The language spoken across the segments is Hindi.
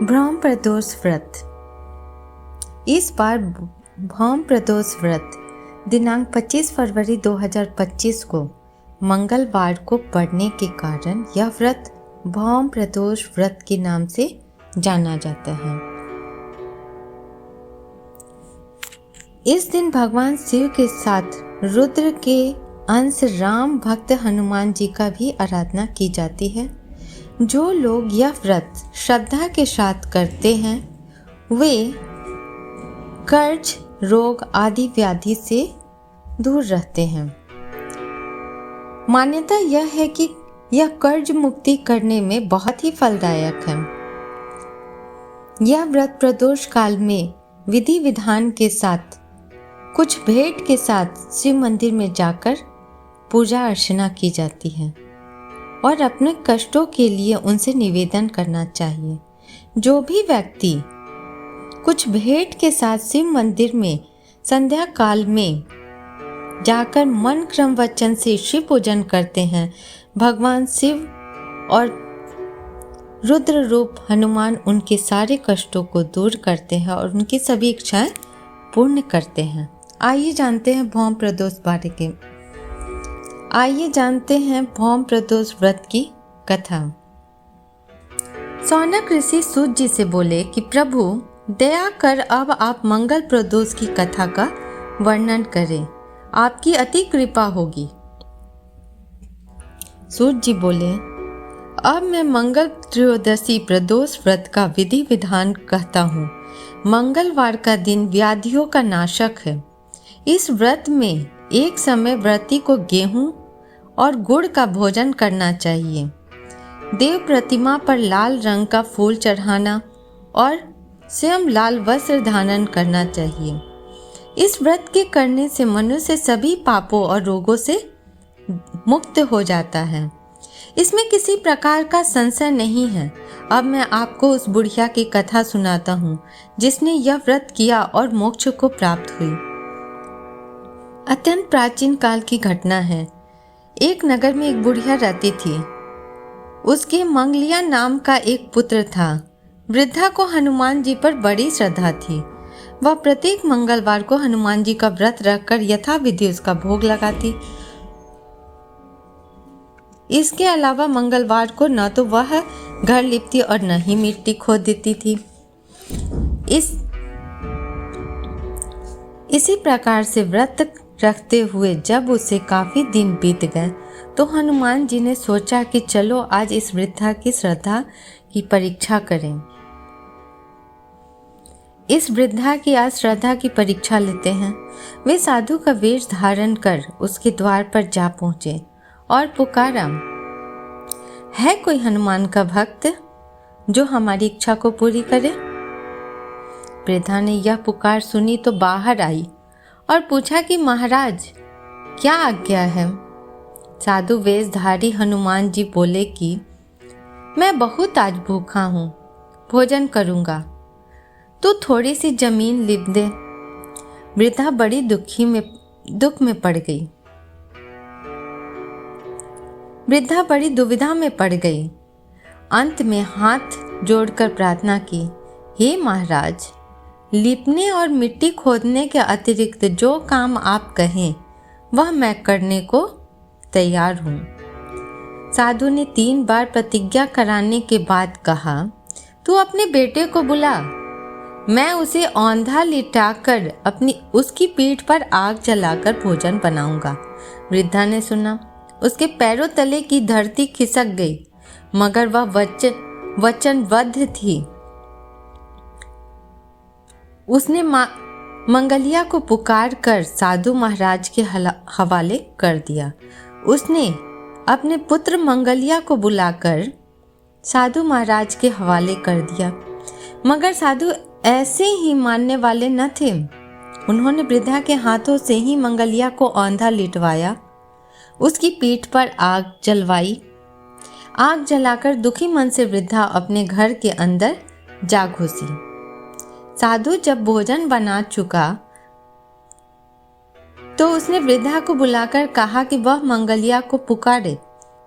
भौम प्रदोष व्रत। इस बार भौम प्रदोष व्रत दिनांक 25 फरवरी 2025 को मंगलवार को पड़ने के कारण यह व्रत भौम प्रदोष व्रत के नाम से जाना जाता है। इस दिन भगवान शिव के साथ रुद्र के अंश राम भक्त हनुमान जी का भी आराधना की जाती है। जो लोग यह व्रत श्रद्धा के साथ करते हैं वे कर्ज, रोग आदि व्याधि से दूर रहते हैं। मान्यता यह है कि यह कर्ज मुक्ति करने में बहुत ही फलदायक है। यह व्रत प्रदोष काल में विधि विधान के साथ कुछ भेंट के साथ शिव मंदिर में जाकर पूजा अर्चना की जाती है और अपने कष्टों के लिए उनसे निवेदन करना चाहिए। जो भी व्यक्ति कुछ भेंट के साथ शिव मंदिर में संध्या काल में जाकर मन क्रम वचन से शिव पूजन करते हैं, भगवान शिव और रुद्र रूप हनुमान उनके सारे कष्टों को दूर करते हैं और उनकी सभी इच्छाएं पूर्ण करते हैं। आइए जानते हैं भौम प्रदोष व्रत की कथा। सौनक ऋषि सूत जी से बोले कि प्रभु दया कर अब आप मंगल प्रदोष की कथा का वर्णन करें, आपकी अति कृपा होगी। सूत जी बोले, अब मैं मंगल त्रयोदशी प्रदोष व्रत का विधि विधान कहता हूँ। मंगलवार का दिन व्याधियों का नाशक है। इस व्रत में एक समय व्रती को गेहूं और गुड़ का भोजन करना चाहिए। देव प्रतिमा पर लाल रंग का फूल चढ़ाना और स्वयं लाल वस्त्र धारण करना चाहिए। इस व्रत के करने से मनुष्य सभी पापों और रोगों से मुक्त हो जाता है। इसमें किसी प्रकार का संशय नहीं है। अब मैं आपको उस बुढ़िया की कथा सुनाता हूँ जिसने यह व्रत किया और मोक्ष को प्राप्त हुई। अत्यंत प्राचीन काल की घटना है। एक नगर में एक बुढ़िया रहती थी। उसके मंगलिया नाम का एक पुत्र था। वृद्धा को हनुमान जी पर बड़ी श्रद्धा थी। वह प्रत्येक मंगलवार को हनुमान जी का व्रत रखकर यथाविधि उसका भोग लगाती। इसके अलावा मंगलवार को न तो वह घर लिपती और न ही मिट्टी खोद देती थी। इसी प्रकार से व्रत रखते हुए जब उसे काफी दिन बीत गए तो हनुमान जी ने सोचा कि चलो आज इस वृद्धा की श्रद्धा की परीक्षा करें। इस वृद्धा की आज श्रद्धा की परीक्षा लेते हैं। वे साधु का वेश धारण कर उसके द्वार पर जा पहुंचे और पुकारा, है कोई हनुमान का भक्त जो हमारी इच्छा को पूरी करे? वृद्धा ने यह पुकार सुनी तो बाहर आई और पूछा कि महाराज क्या आज्ञा है? साधु वेशधारी हनुमान जी बोले कि मैं बहुत आज भूखा हूँ, भोजन करूँगा, तो थोड़ी सी जमीन लिप दे। वृद्धा बड़ी दुख में पड़ गई। वृद्धा बड़ी दुविधा में पड़ गई। अंत में हाथ जोड़कर प्रार्थना की, हे महाराज, लिपने और मिट्टी खोदने के अतिरिक्त जो काम आप कहें वह मैं करने को तैयार हूँ। साधु ने 3 बार प्रतिज्ञा कराने के बाद कहा, तू अपने बेटे को बुला, मैं उसे औंधा लिटाकर उसकी पीठ पर आग जलाकर भोजन बनाऊंगा। वृद्धा ने सुना। उसके पैरों तले की धरती खिसक गई, मगर वह वचनबद्ध थी। उसने मंगलिया को पुकार कर साधु महाराज के हवाले कर दिया। उसने अपने पुत्र मंगलिया को बुलाकर साधु महाराज के हवाले कर दिया, मगर साधु ऐसे ही मानने वाले न थे। उन्होंने वृद्धा के हाथों से ही मंगलिया को औंधा लिटवाया, उसकी पीठ पर आग जलवाई। आग जलाकर दुखी मन से वृद्धा अपने घर के अंदर जा घुसी। साधु जब भोजन बना चुका तो उसने वृद्धा को बुलाकर कहा कि वह मंगलिया को पुकारे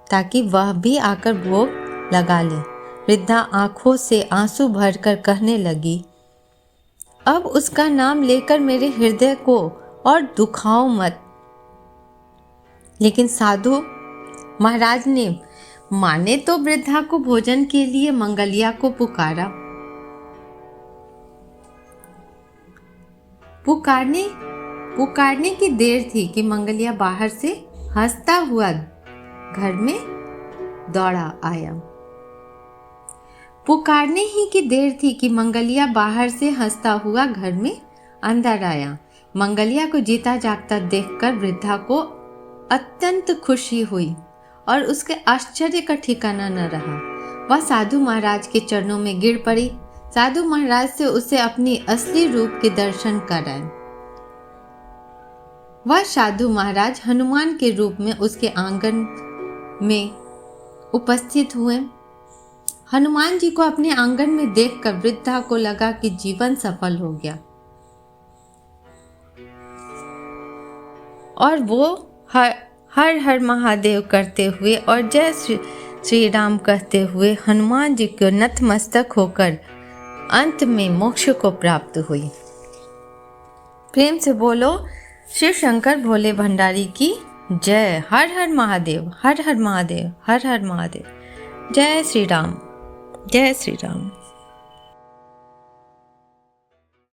ताकि वह भी आकर भोग लगा ले। वृद्धा आंखों से आंसू भरकर कहने लगी, अब उसका नाम लेकर मेरे हृदय को और दुखाओ मत। लेकिन साधु महाराज ने माने तो वृद्धा को भोजन के लिए मंगलिया को पुकारने की देर थी कि मंगलिया बाहर से हंसता हुआ घर में दौड़ा आया। पुकारने ही की देर थी कि मंगलिया बाहर से हंसता हुआ घर में अंदर आया। मंगलिया को जीता जागता देखकर वृद्धा को अत्यंत खुशी हुई और उसके आश्चर्य का ठिकाना न रहा। वह साधु महाराज के चरणों में गिर पड़ी। साधु महाराज से उसे अपनी असली रूप के दर्शन कराए। वह साधु महाराज हनुमान के रूप में उसके आंगन में उपस्थित हुए। हनुमान जी को अपने आंगन में देखकर वृद्धा को लगा कि जीवन सफल हो गया और वो हर हर महादेव करते हुए और जय श्री राम कहते हुए हनुमान जी को नतमस्तक होकर अंत में मोक्ष को प्राप्त हुई। प्रेम से बोलो शिव शंकर भोले भंडारी की जय। हर हर महादेव, हर हर महादेव, हर हर महादेव। जय श्री राम, जय श्री राम।